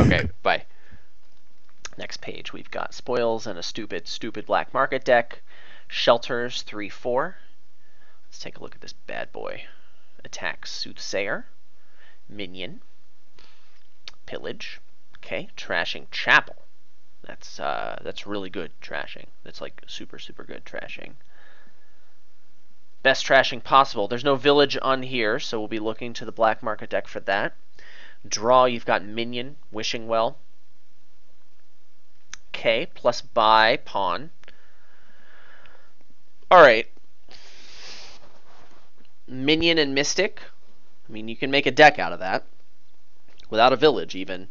Okay, bye. Next page, we've got spoils and a stupid, stupid black market deck. Shelters 3/4. Let's take a look at this bad boy. Attack Soothsayer. Minion. Pillage. Okay, trashing Chapel. That's really good trashing. That's like super, super good trashing. Best trashing possible. There's no village on here, so we'll be looking to the black market deck for that. Draw, you've got Minion, Wishing Well. Okay, plus buy, pawn. Alright. Minion and Mystic. I mean, you can make a deck out of that. Without a village, even.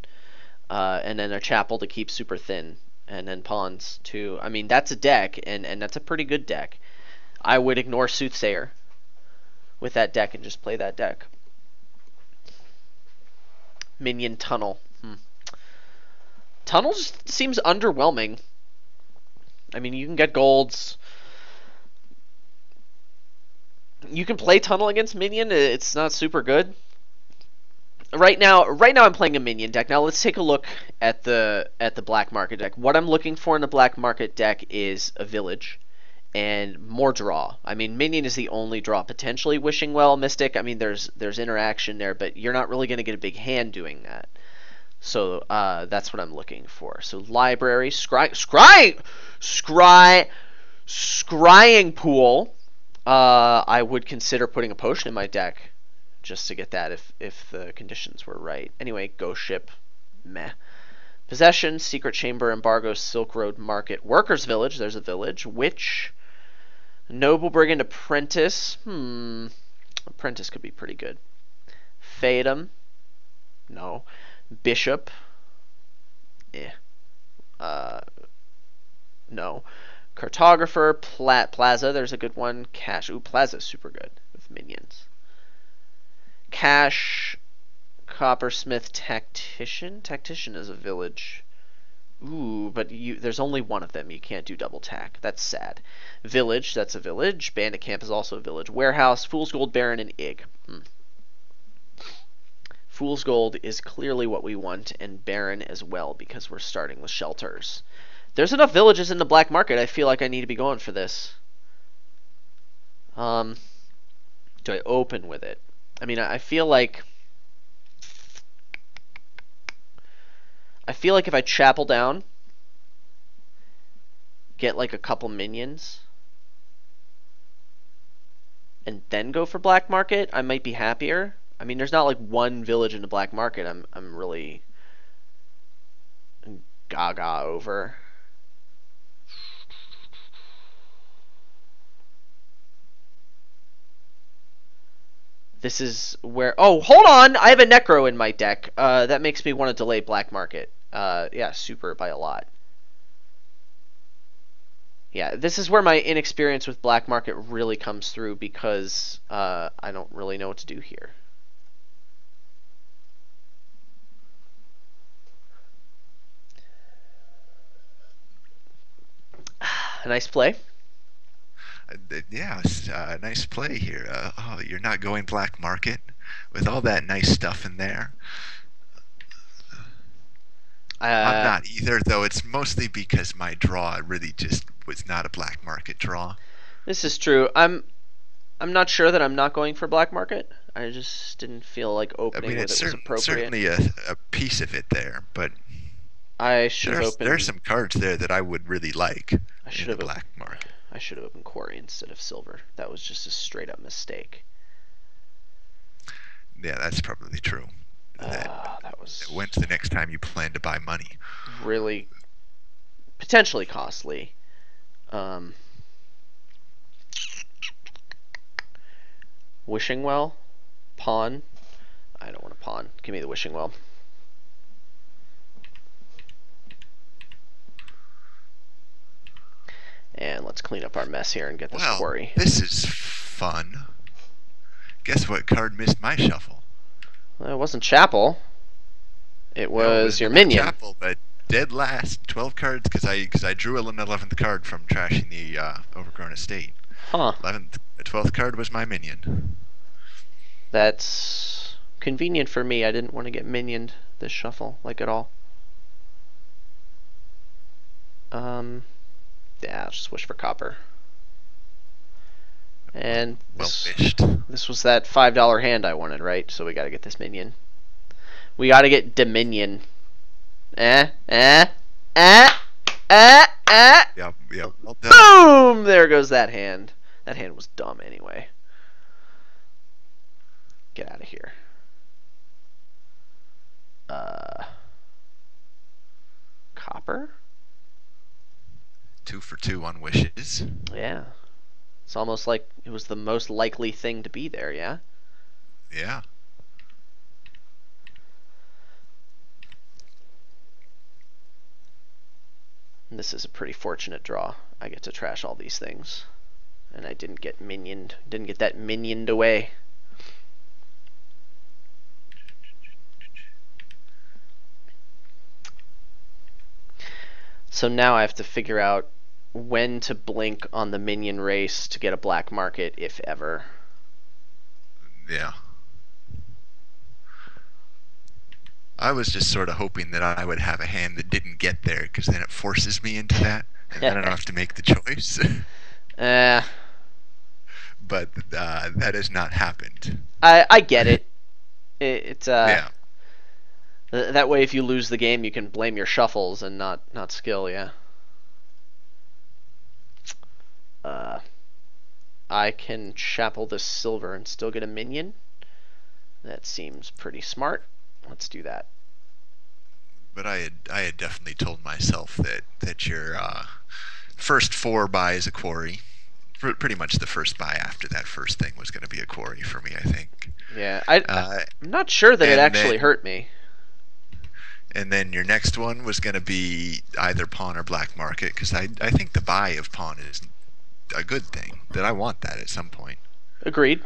And then a chapel to keep super thin. And then pawns, too. I mean, that's a deck, and that's a pretty good deck. I would ignore Soothsayer with that deck and just play that deck. Minion Tunnel. Tunnel just seems underwhelming. I mean, you can get golds. You can play Tunnel against Minion. It's not super good. Right now I'm playing a Minion deck. Now let's take a look at the black market deck. What I'm looking for in the black market deck is a village and more draw. I mean, Minion is the only draw. Potentially Wishing Well, Mystic. I mean, there's interaction there, but you're not really going to get a big hand doing that. So that's what I'm looking for. So library, scrying pool. I would consider putting a potion in my deck just to get that if the conditions were right. Anyway, Ghost Ship, meh. Possession, Secret Chamber, Embargo, Silk Road Market, Workers Village. There's a village. Witch, Noble Brigand, Apprentice. Apprentice could be pretty good. Fatum, no. Bishop, no. Cartographer, Plaza, there's a good one. Cash, Plaza's super good with minions. Cash, Coppersmith, Tactician. Tactician is a village. But there's only one of them. You can't do double tack. That's sad. Village, that's a village. Bandit Camp is also a village. Warehouse, Fool's Gold, Baron, and Ig. Fool's Gold is clearly what we want, and Baron as well, because we're starting with shelters. There's enough villages in the black market. I feel like I need to be going for this. Do I open with it? I mean, I feel like if I chapel down, get like a couple minions, and then go for black market, I might be happier. I mean, there's not like one village in the black market I'm really gaga over. This is where... Oh, hold on! I have a Necro in my deck. That makes me want to delay black market. Yeah, super by a lot. Yeah, this is where my inexperience with black market really comes through, because I don't really know what to do here. Nice play. Yeah, nice play here. Oh, you're not going black market with all that nice stuff in there. I'm not either, though. It's mostly because my draw really just was not a black market draw. This is true. I'm not sure that I'm not going for black market. I just didn't feel like opening with it was appropriate. Certainly a piece of it there, but I should have opened. There's some cards there that I would really like in the black market. I should have opened Quarry instead of Silver. That was just a straight up mistake. Yeah, that's probably true. When's the next time you plan to buy money? Really, potentially costly. Wishing Well, pawn. I don't want a pawn. Give me the Wishing Well. And let's clean up our mess here and get this quarry. This is fun. Guess what card missed my shuffle? Well, it wasn't Chapel. It was your minion. Chapel, but dead last. 12 cards because I drew an 11th card from trashing the Overgrown Estate. Huh. 12th card was my minion. That's convenient for me. I didn't want to get minioned this shuffle, like at all. Yeah, I'll just wish for copper. And Well wished. this was that $5 hand I wanted, right? So we gotta get this minion. We gotta get Dominion. Yep. Well done. Boom! There goes that hand. That hand was dumb anyway. Get out of here. Copper? 2 for 2 on wishes. Yeah. It's almost like it was the most likely thing to be there, yeah? Yeah. And this is a pretty fortunate draw. I get to trash all these things. And I didn't get minioned. Didn't get that minioned away. So now I have to figure out when to blink on the minion race to get a black market, if ever. Yeah. I was just sort of hoping that I would have a hand that didn't get there, because then it forces me into that, and then I don't have to make the choice. But that has not happened. I get it. It's Yeah. That way, if you lose the game, you can blame your shuffles and not skill. Yeah. I can chapel this silver and still get a minion. That seems pretty smart. Let's do that. But I had definitely told myself that your first 4 buys a quarry. Pretty much the first buy after that first thing was going to be a quarry for me, I think. Yeah, I'm not sure that it actually hurt me. And then your next one was going to be either pawn or black market, because I think the buy of pawn is a good thing, that I want that at some point. Agreed.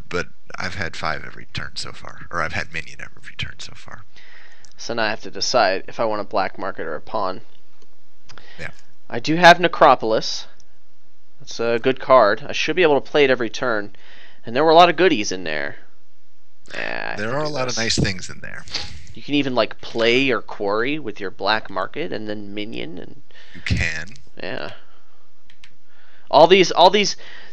But I've had 5 every turn so far, or I've had minion every turn so far. So now I have to decide if I want a black market or a pawn. Yeah. I do have Necropolis. That's a good card. I should be able to play it every turn. And there were a lot of goodies in there. Yeah, there are a lot of nice things in there. You can even like play your quarry with your black market and then minion, and you can. Yeah. All these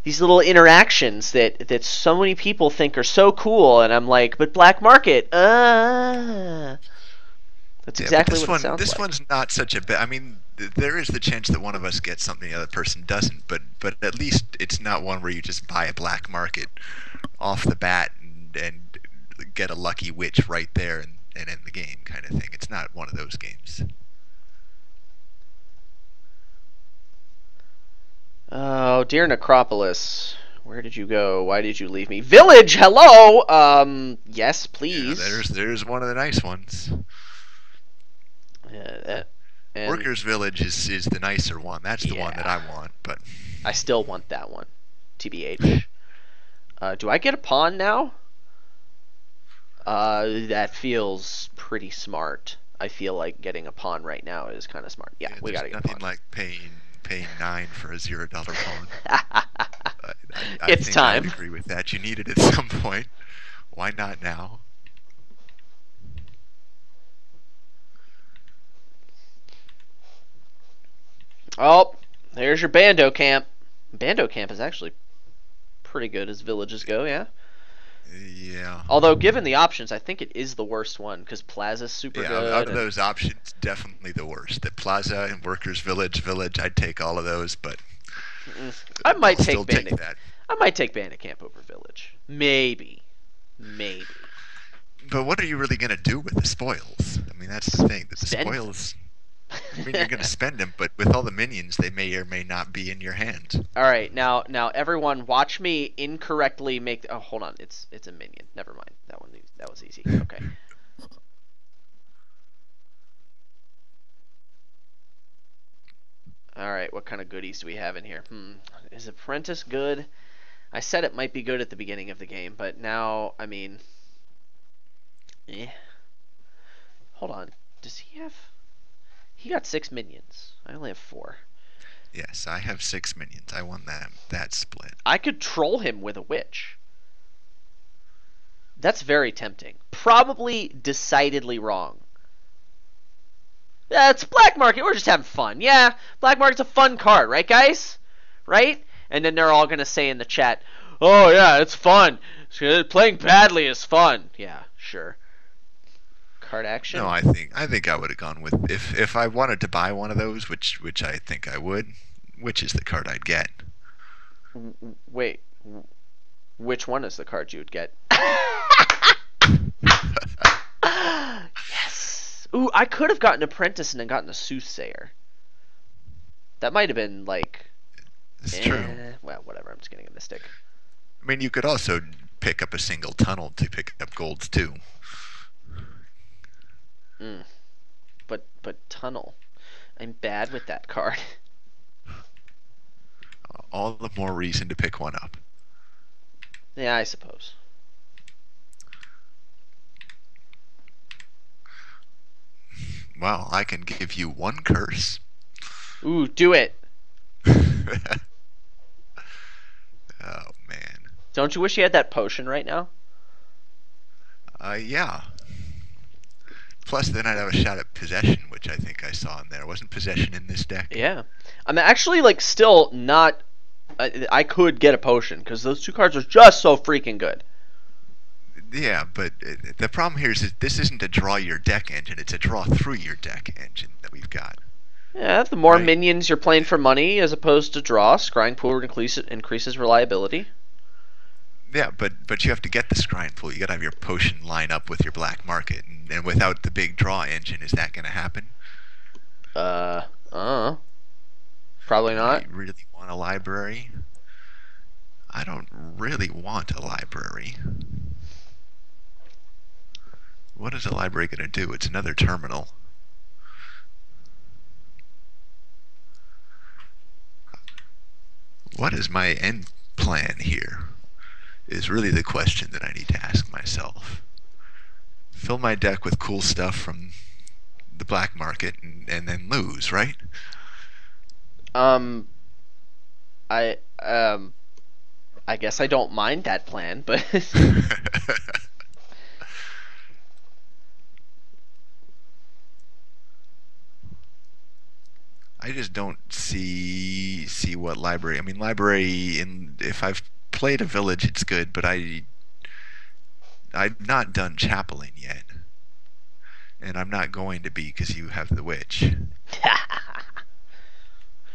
little interactions that so many people think are so cool, and I'm like, but black market, That's exactly what it sounds like. This one's not such a bad. I mean, there is the chance that one of us gets something the other person doesn't, but at least it's not one where you just buy a black market off the bat and get a lucky witch right there and end the game kind of thing. It's not one of those games. Oh, dear Necropolis, where did you go? Why did you leave me? Village, hello. Yes, please. Yeah, there's one of the nice ones. Workers' Village is the nicer one. That's the one that I want, but I still want that one. TBH. Do I get a pawn now? That feels pretty smart. I feel like getting a pawn right now is kind of smart. Yeah, we gotta get a pawn. Nothing like paying 9 for a $0 pawn. It's time. I agree with that. You need it at some point. Why not now? Oh, there's your Bando Camp. Bando Camp is actually pretty good as villages go, yeah? Yeah. Although, given the options, I think it is the worst one, because Plaza's super good. Yeah, out of those options, definitely the worst. The Plaza and Workers' Village, I'd take all of those, but I might take that. I might take Bandit Camp over Village. Maybe. But what are you really going to do with the spoils? I mean, that's the thing. That the spoils... I mean, you're going to spend them, but with all the minions, they may or may not be in your hand. All right, now everyone, watch me incorrectly make. Oh, hold on, it's a minion. Never mind. That was easy. Okay. All right, what kind of goodies do we have in here? Is Apprentice good? I said it might be good at the beginning of the game, but now, I mean, Hold on. Does he have? He got 6 minions. I only have 4. Yes, I have 6 minions. I won that split. I could troll him with a witch. That's very tempting. Probably decidedly wrong. Yeah, it's black market. We're just having fun. Yeah, black market's a fun card, right, guys? Right? And then they're all gonna say in the chat, "Oh yeah, it's fun. Playing badly is fun." Yeah, sure. Card action. No, I think I would have gone with if I wanted to buy one of those, which I think I would. Which is the card I'd get? Wait, which one is the card you would get? Yes. Ooh, I could have gotten Apprentice and then gotten a Soothsayer. That might have been like. It's true. Well, whatever. I'm just getting a Mystic. I mean, you could also pick up a single tunnel to pick up golds too. But Tunnel. I'm bad with that card. All the more reason to pick one up. Yeah, I suppose. Well, I can give you one curse. Ooh, do it. Oh man. Don't you wish you had that potion right now? Yeah. Plus, then I'd have a shot at Possession, which I think I saw in there. Wasn't Possession in this deck? Yeah. I'm actually like still not. I could get a potion because those two cards are just so freaking good. Yeah, but the problem here is that this isn't a draw your deck engine; it's a draw through your deck engine that we've got. Yeah, the more Right. minions you're playing for money as opposed to draw, Scrying Pool increases reliability. Yeah, but you have to get the scrying pool. You got to have your potion line up with your black market, and without the big draw engine, is that going to happen? Probably Do not. I really want a library? I don't really want a library. What is a library going to do? It's another terminal. What is my end plan here? Is really the question that I need to ask myself. Fill my deck with cool stuff from the black market and then lose, right? I I guess I don't mind that plan, but I just don't see what library. I mean, library in if I've played a village, it's good, but I've not done chapeling yet, and I'm not going to be because you have the witch.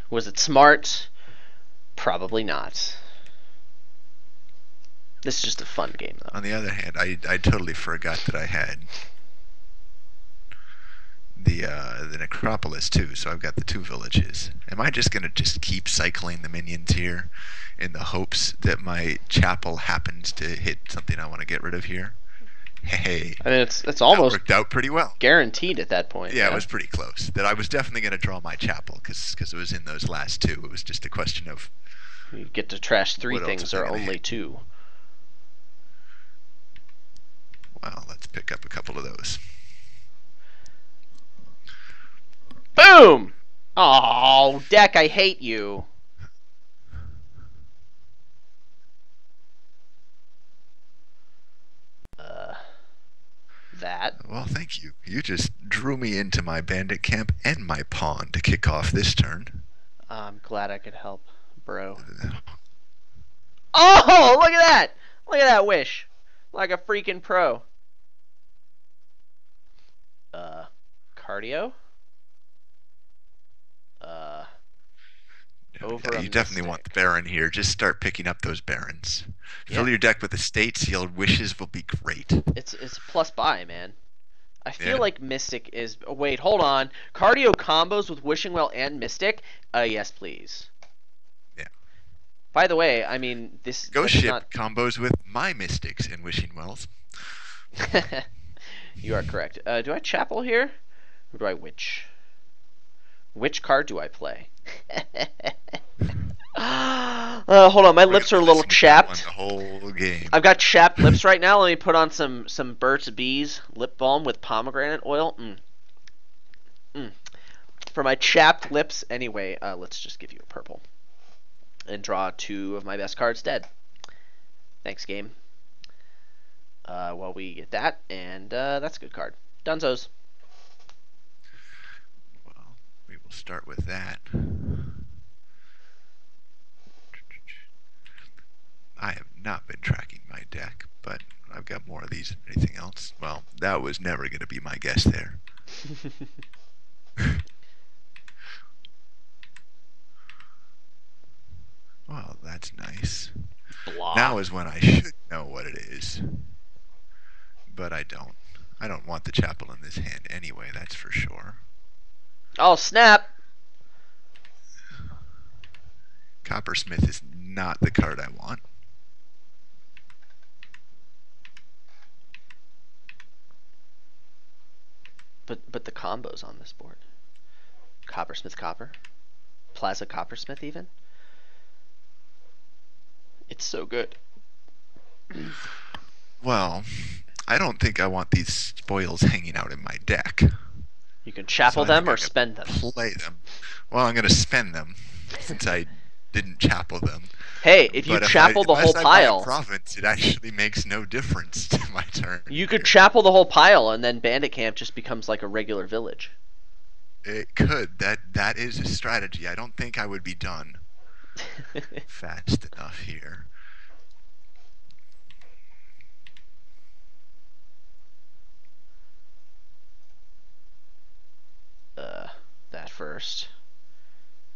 was it smart? Probably not. This is just a fun game, though. On the other hand, I totally forgot that I had the necropolis too, so I've got the two villages. Am I just gonna just keep cycling the minions here in the hopes that my chapel happens to hit something I want to get rid of here? Hey, I mean, it's that almost worked out pretty well. guaranteed at that point. Yeah, it was pretty close. That I was definitely going to draw my chapel because it was in those last two. It was just a question of You get to trash three What else things is I or gonna only hit? two. well, let's pick up a couple of those. Boom! Oh, deck, I hate you. That. Well, thank you. You just drew me into my bandit camp and my pawn to kick off this turn. I'm glad I could help, bro. Oh, look at that! Look at that wish. Like a freaking pro. Cardio? Over Yeah, a you definitely want the Mystic. Baron here. Just start picking up those Barons. Yeah. Fill your deck with estates. Your wishes will be great. It's a plus buy, man. I feel Yeah. like Mystic is. Oh, wait, hold on. Cardio combos with Wishing Well and Mystic. Yes, please. Yeah. By the way, I mean this. Go that's ship not. combos with my Mystics and Wishing Wells. You are correct. Do I chapel here? Or do I witch? Which card do I play? Hold on, my We're lips are gonna a little listen to that one chapped. The whole game. I've got chapped lips right now. Let me put on some Burt's Bees lip balm with pomegranate oil. For my chapped lips, anyway, let's just give you a purple. And draw two of my best cards dead. Thanks, game. Well, we get that, and that's a good card. Dunzos. Well, we will start with that. I have not been tracking my deck, but I've got more of these than anything else. Well, that was never going to be my guess there. Well, that's nice. Blah. Now is when I should know what it is. But I don't. I don't want the chapel in this hand anyway, that's for sure. Oh, snap! Coppersmith is not the card I want. But the combos on this board. Coppersmith Copper. Plaza Coppersmith even. It's so good. Well, I don't think I want these spoils hanging out in my deck. You can chapel So I them think or I'm spend them. gonna play them. Well, I'm going to spend them since I didn't chapel them. Hey, if you But chapel the whole unless I buy a pile, province, it actually makes no difference to my turn. you could chapel the whole pile, and then Bandit Camp just becomes like a regular village. It could. That is a strategy. I don't think I would be done fast enough here. That first.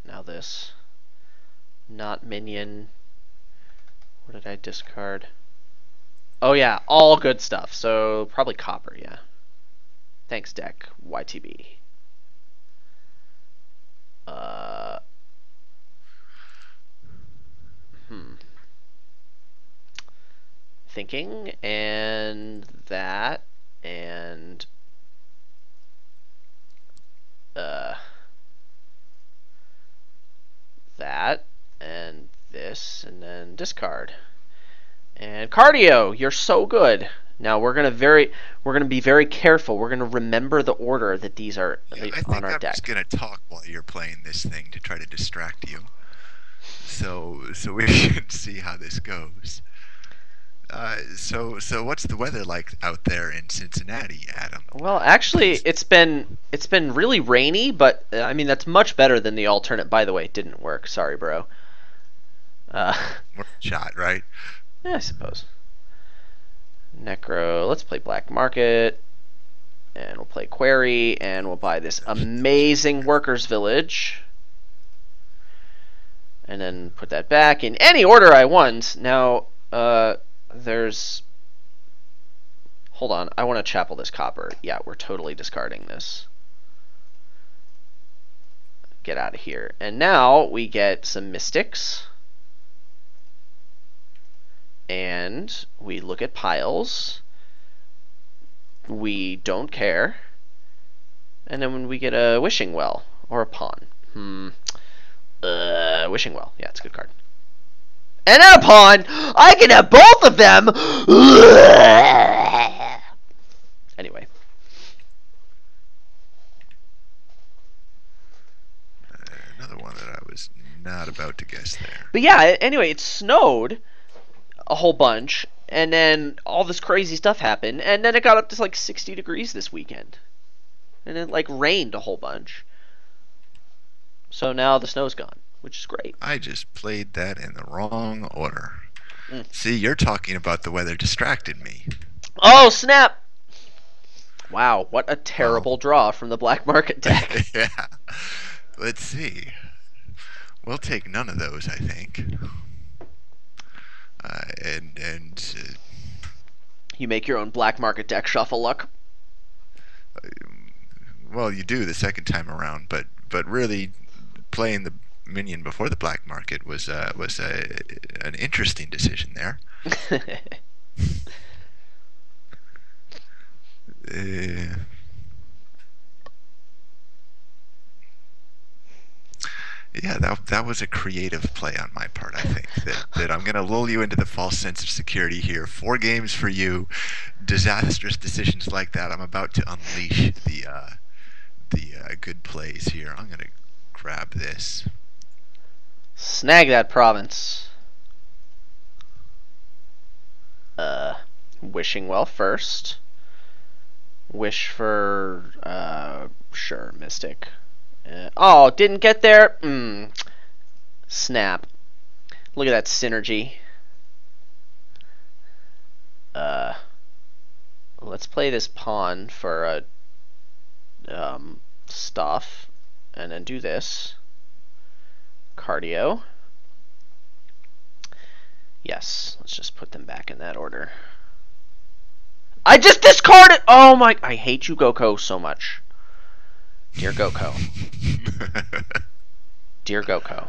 Now this. Not minion. What did I discard? Oh yeah, all good stuff. So probably copper, yeah. Thanks, deck. YTB. Thinking, and that, and that, and this, and then discard. And cardio, you're so good. Now we're gonna be very careful. We're gonna remember the order that these are on our I'm deck. just gonna talk while you're playing this thing to try to distract you. So we should see how this goes. So what's the weather like out there in Cincinnati, Adam? Well, actually, it's been really rainy, but I mean that's much better than the alternate. By the way, it didn't work. Sorry, bro. Worth a shot, right? Yeah, I suppose. Necro. Let's play Black Market, and we'll play Query, and we'll buy this amazing Workers Village, and then put that back in any order I want. Now, there's. Hold on, I want to chapel this copper. Yeah, we're totally discarding this. Get out of here. And now we get some Mystics. And we look at piles. We don't care. And then when we get a Wishing Well or a Pawn. Wishing Well. Yeah, it's a good card. And then a Pawn! I can have both of them! Anyway. Another one that I was not about to guess there. But yeah, anyway, it snowed a whole bunch, and then all this crazy stuff happened, and then it got up to like 60 degrees this weekend. And it like rained a whole bunch. So now the snow's gone, which is great. I just played that in the wrong order. See, you're talking about the weather distracted me. Oh, snap! Wow, what a terrible draw from the Black Market deck. Yeah. Let's see. We'll take none of those, I think. You make your own Black Market deck shuffle luck. Well, you do the second time around, but really playing the minion before the Black Market was an interesting decision there. Yeah, that was a creative play on my part, I think. That I'm going to lull you into the false sense of security here. 4 games for you. Disastrous decisions like that. I'm about to unleash the good plays here. I'm going to grab this. Snag that province. Wishing well first. Wish for, sure, Mystic. Oh, didn't get there? Snap. Look at that synergy. Let's play this pawn for stuff, and then do this. Cardio. Yes, let's just put them back in that order. I just discarded! Oh my... I hate you, Goko, so much. Dear Goko. Dear Goko.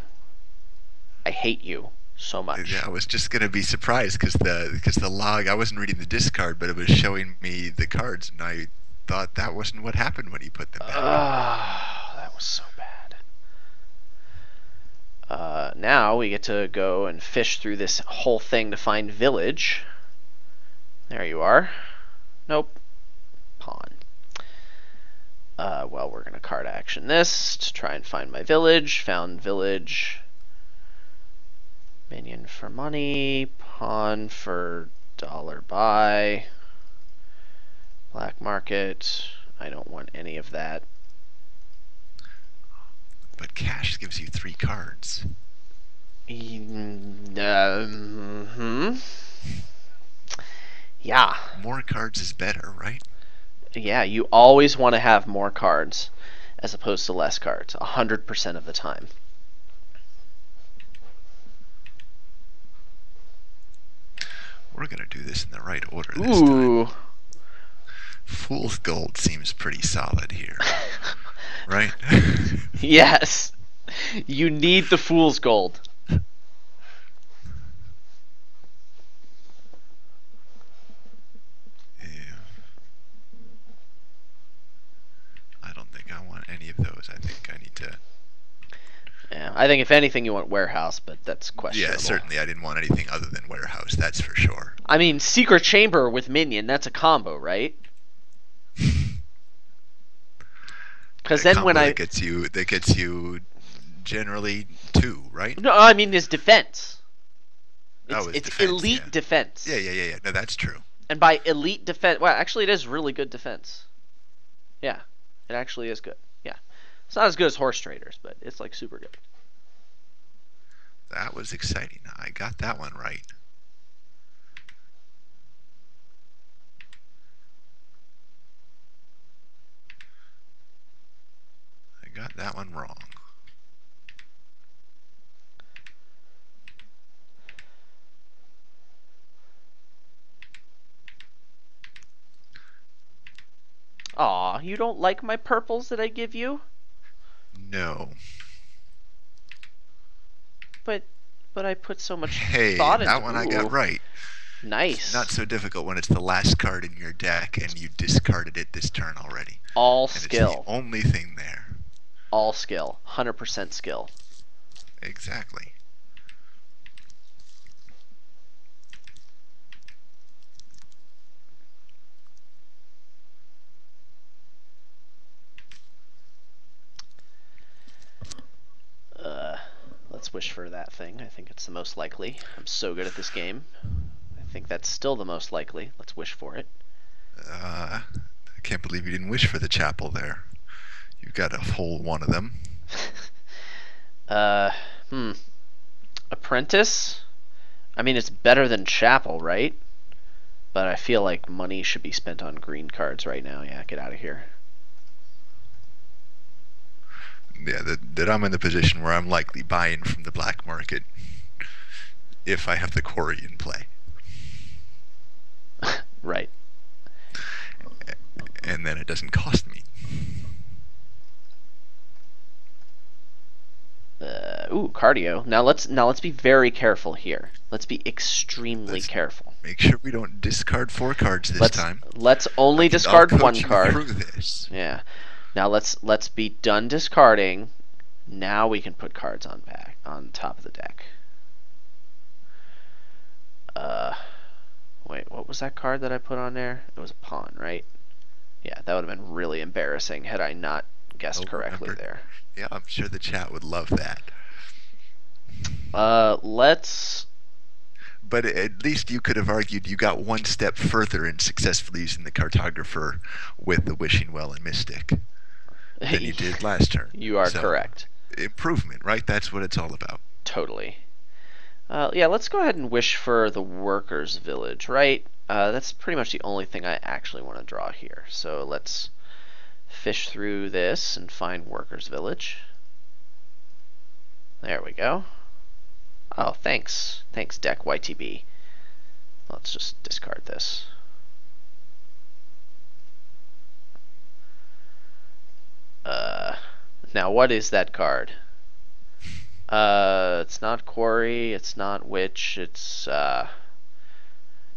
I hate you so much. Yeah, I was just gonna be surprised because the log, I wasn't reading the discard, but it was showing me the cards, and I thought that wasn't what happened when he put them back. That was so bad. Now we get to go and fish through this whole thing to find village. There you are. Nope. Pawn. Well, we're gonna card action this to try and find my village. Found village. Minion for money. Pawn for dollar buy. Black market. I don't want any of that. But cash gives you 3 cards. Yeah. More cards is better, right? Yeah, you always want to have more cards as opposed to less cards, 100% of the time. We're gonna do this in the right order this time. Fool's Gold seems pretty solid here. Right? Yes. You need the Fool's Gold. I don't think I want any of those. I think I need to... Yeah, I think if anything you want Warehouse, but that's questionable. Yeah, certainly I didn't want anything other than Warehouse, that's for sure. I mean, Secret Chamber with Minion, that's a combo, right? Because then when that gets you generally 2, right? No, I mean his defense. It's defense, elite defense. Yeah. No, that's true. And by elite defense, well, actually it is really good defense. Yeah, it actually is good. Yeah, it's not as good as Horse Traders, but it's like super good. That was exciting. I got that one right. I got that one wrong. Aw, you don't like my purples that I give you? No. But I put so much Hey, thought into that one I got right. Nice. It's not so difficult when it's the last card in your deck and you discarded it this turn already. All and skill. It's the only thing there. All skill. 100% skill. Exactly. Let's wish for that thing. I think it's the most likely. I'm so good at this game. I think that's still the most likely. Let's wish for it. I can't believe you didn't wish for the chapel there. You've got a whole one of them. Apprentice? I mean, it's better than chapel, right? But I feel like money should be spent on green cards right now. Yeah, get out of here. Yeah, that I'm in the position where I'm likely buying from the black market if I have the quarry in play. Right. And then it doesn't cost me. Cardio. Now let's be very careful here. Let's be extremely careful. Make sure we don't discard 4 cards this time. Let's only discard I'll one coach you card. through this. Yeah. Now let's be done discarding. Now we can put cards on top of the deck. Wait, what was that card that I put on there? It was a pawn, right? Yeah, that would have been really embarrassing had I not guessed correctly there. Yeah, I'm sure the chat would love that. Let's... but at least you could have argued you got one step further in successfully using the cartographer with the wishing well and mystic than you did last turn. You are So correct. improvement, right? That's what it's all about. Totally. Yeah, let's go ahead and wish for the workers' village, right? That's pretty much the only thing I actually want to draw here. So let's fish through this and find workers' village. There we go. Oh, thanks. Thanks, deck YTB. Let's just discard this. Now what is that card? It's not Quarry, it's not Witch, it's, how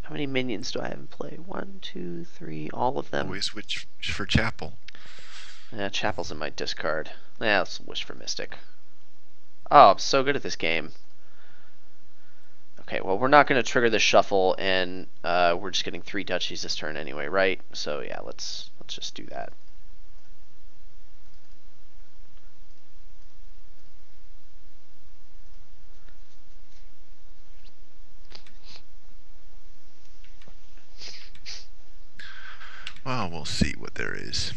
many minions do I have in play? 1, 2, 3, all of them? Always wish for Chapel. Yeah, Chapel's in my discard. Yeah, let's wish for Mystic. Oh, I'm so good at this game. Okay, well, we're not going to trigger the shuffle, and we're just getting 3 duchies this turn anyway, right? So yeah, let's just do that. Well, we'll see what there is.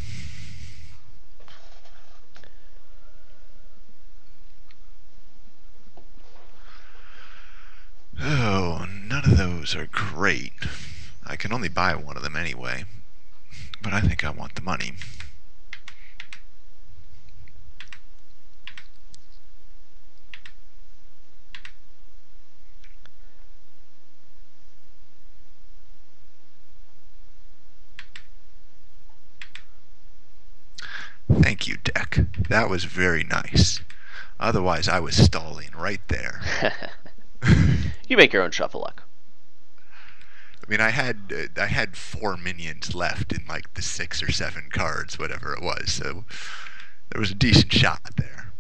Oh, none of those are great. I can only buy one of them anyway, but I think I want the money. Thank you, deck. That was very nice. Otherwise, I was stalling right there. You make your own shuffle luck. I mean, I had 4 minions left in like the 6 or 7 cards, whatever it was. So there was a decent shot there.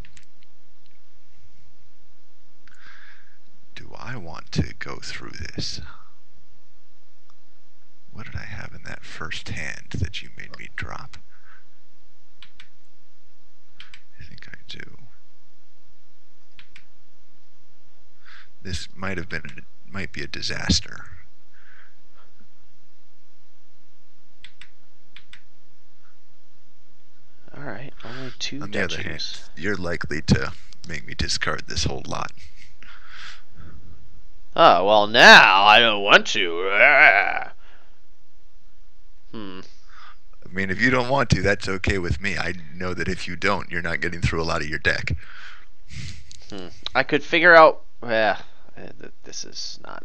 Do I want to go through this? What did I have in that first hand that you made me drop? I think I do. This might be a disaster. Alright, only 2 On the other hand, you're likely to make me discard this whole lot. Oh, well now I don't want to. I mean, if you don't want to, that's okay with me. I know that if you don't, you're not getting through a lot of your deck. I could figure out... this is not...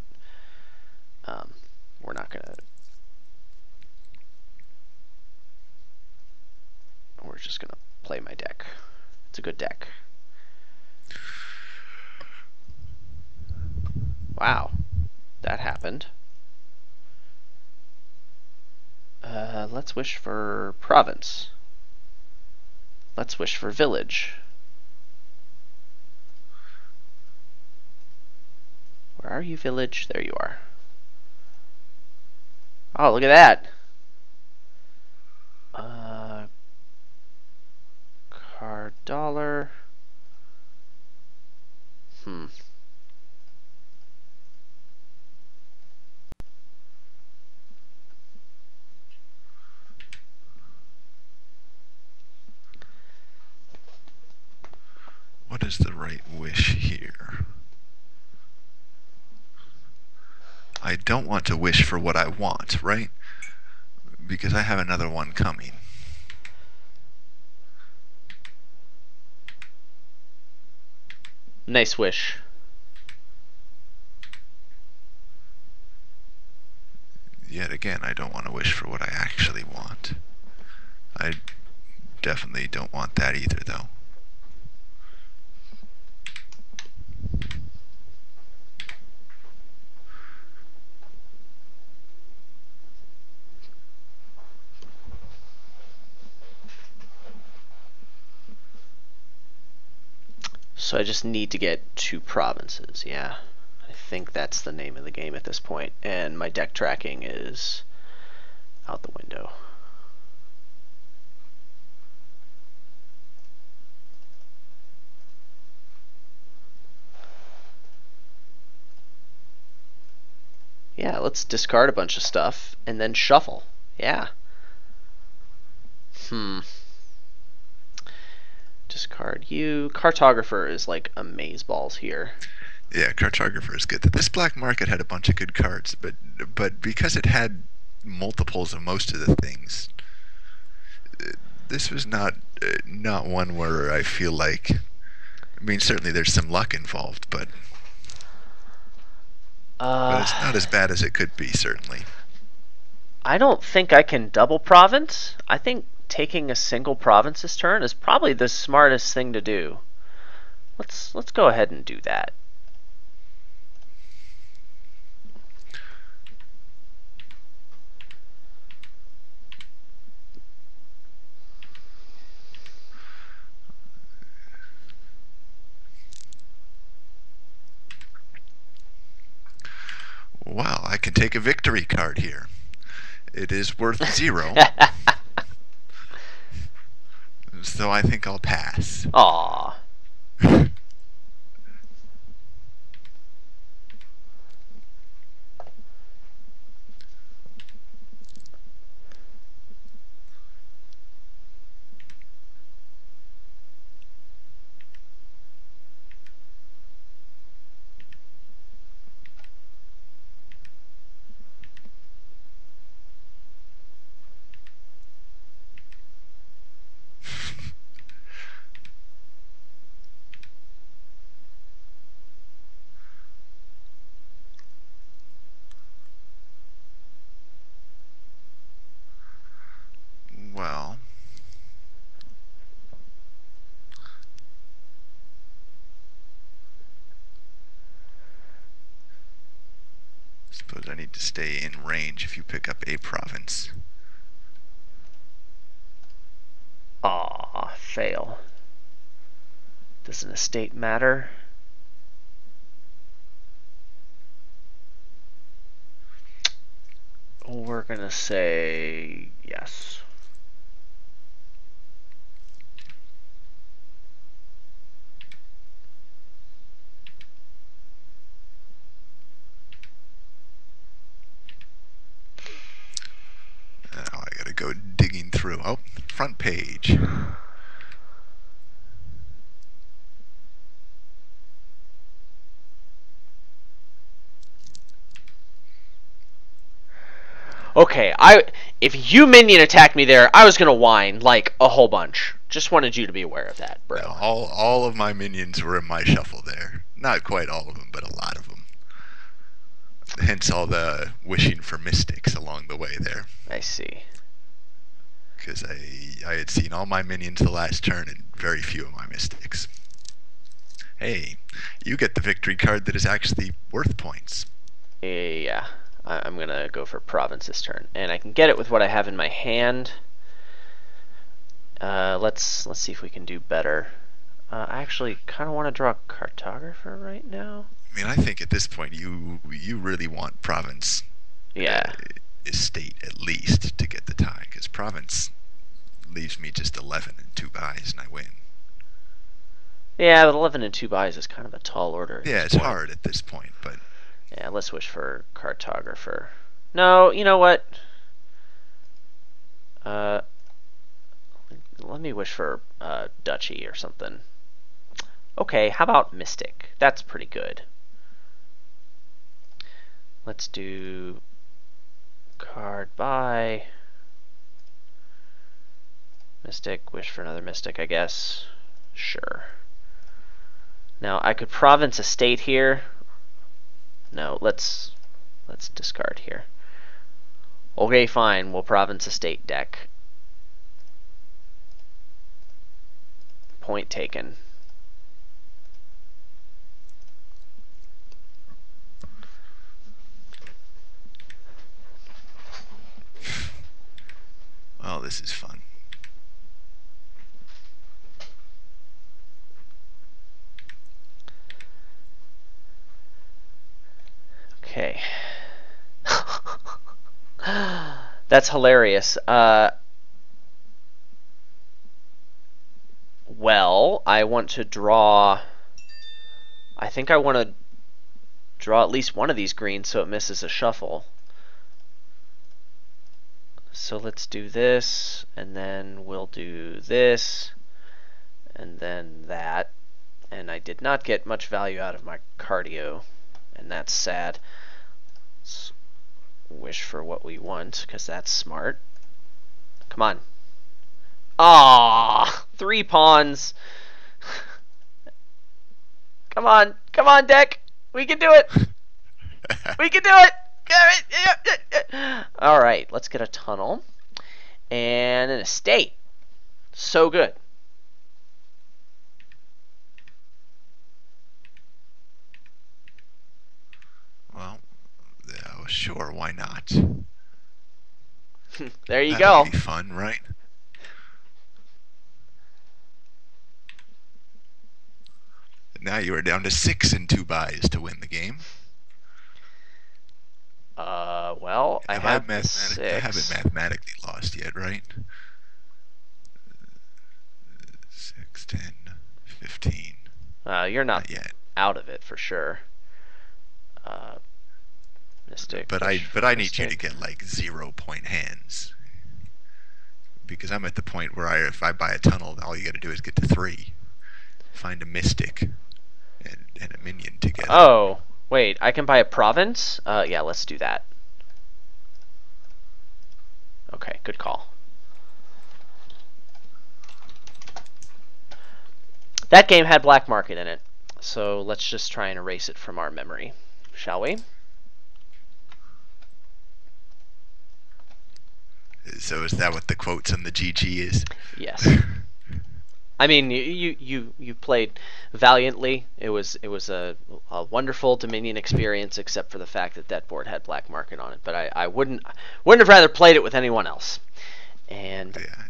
we're not gonna... We're just gonna play my deck. It's a good deck. Wow. That happened. Let's wish for province. Let's wish for village. Where are you, village? There you are. Oh, look at that. Card dollar. What is the right wish here? I don't want to wish for what I want, right? Because I have another one coming. Nice wish. Yet again, I don't want to wish for what I actually want. I definitely don't want that either, though. So I just need to get 2 provinces, yeah. I think that's the name of the game at this point, and my deck tracking is out the window. let's discard a bunch of stuff and then shuffle. Yeah. Discard you. Cartographer is like amazeballs here. Yeah, Cartographer is good. This black market had a bunch of good cards, but because it had multiples of most of the things, this was not one where I feel like. I mean, certainly there's some luck involved, but it's not as bad as it could be, certainly. I don't think I can double province. I think taking a single province this turn is probably the smartest thing to do. Let's go ahead and do that. Wow, I can take a victory card here. It is worth 0. So I think I'll pass. Aww. Well, suppose I need to stay in range if you pick up a province. Aw, fail. Does an estate matter? We're gonna say yes. Now I gotta go digging through. Oh, front page. Okay, if you minion attacked me there, I was gonna whine like a whole bunch. Just wanted you to be aware of that, bro. No, all of my minions were in my shuffle there. Not quite all of them, but a lot of them. Hence all the wishing for mystics along the way there. I see. Because I had seen all my minions the last turn and very few of my mystics. Hey, you get the victory card that is actually worth points. Yeah, I'm gonna go for province this turn, and I can get it with what I have in my hand. Let's see if we can do better. I actually kind of want to draw a cartographer right now. I mean, I think at this point you really want province. Yeah. Estate at least to get the tie, because province leaves me just 11 and 2 buys and I win. Yeah, but 11 and 2 buys is kind of a tall order. Yeah, it's hard at this point, but yeah, let's wish for cartographer. No, you know what? Let me wish for duchy or something. Okay, how about mystic? That's pretty good. Let's do card buy. Mystic, wish for another mystic, I guess. Sure. Now I could province estate here. No, let's discard here. Okay, fine. We'll province estate deck. Point taken. well, this is fun. Okay. That's hilarious. Well, I want to draw... I think I want to draw at least one of these greens so it misses a shuffle. So let's do this, and then we'll do this, and then that. And I did not get much value out of my cardio, and that's sad. Let's wish for what we want, because that's smart. Come on. Ah, 3 pawns. Come on, deck. We can do it. We can do it. All right, let's get a tunnel and an estate. So good. Well, yeah, sure, why not? There you That'll go. be fun, right? Now you are down to 6 in 2 buys to win the game. Well, I have the 6. I haven't mathematically lost yet, right? 6, 10, 15. You're not yet. Out of it for sure. Mystic. But I need you to get like 0-point hands, because I'm at the point where if I buy a tunnel, all you got to do is get to 3, find a mystic, and a minion together. Oh, wait, I can buy a province? Yeah, let's do that. Okay, good call. That game had black market in it, so let's just try and erase it from our memory, shall we? So is that what the quotes on the GG is? Yes. I mean, you played valiantly. It was a wonderful Dominion experience, except for the fact that that board had black market on it. But I wouldn't have rather played it with anyone else. And yeah,